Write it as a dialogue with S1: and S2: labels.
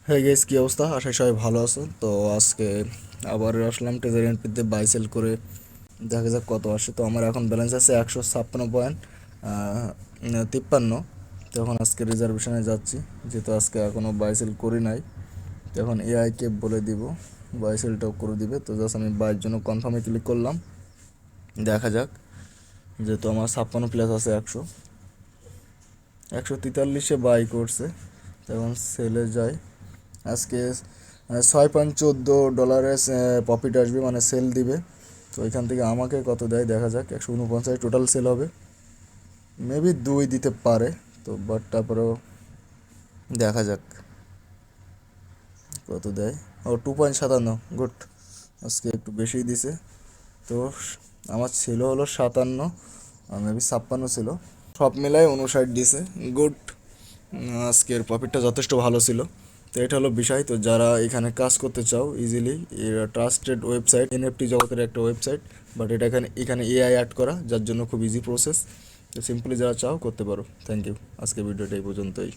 S1: হ্যাঁ গেস, কী অবস্থা? আশা করি সবাই ভালো আছো। তো আজকে আবার আসলাম ট্রেজার এন্ট্রিতে বাই সেল করে দেখা যাক কত আসে। তো আমার এখন ব্যালেন্স আছে 156.53। তো এখন আজকে রিজার্ভেশনে যাচ্ছি, যেহেতু আজকে এখনও বাই সেল করি নাই। তো এখন এআইকে বলে দিব বাই সেলটাও করে দিবে। তো জাস্ট আমি বাইয়ের জন্য কনফার্মে ক্লিক করলাম, দেখা যাক। যেহেতু আমার 56 প্লাস আছে, 143-এ বাই করছে। তো এখন সেলে যাই। আজকে 6.14 ডলারের প্রফিট আসবে, মানে সেল দিবে। তো এখান থেকে আমাকে কত দেয় দেখা যাক। 149 টোটাল সেল হবে, মেবি 2 দিতে পারে। তো বাট তারপরেও দেখা যাক কত দেয়। ও 2.57, গুড। আজকে একটু বেশিই দিছে। তো আমার ছিল হলো 57, মেবি 56 ছিল। সব মিলাই 59 দিছে, গুড। আজকের প্রফিটটা যথেষ্ট ভালো ছিল। তো এটা হলো বিষয়। তো যারা এখানে কাজ করতে চাও ইজিলি, এরা ট্রাস্টেড ওয়েবসাইট, এনএফটি জগতের একটা ওয়েবসাইট। বাট এটা এখানে এখানে এআই অ্যাড করা, যার জন্য খুব ইজি প্রসেস। তো সিম্পলি যারা চাও করতে পারো। Thank you. আজকে ভিডিওটা এই পর্যন্তই।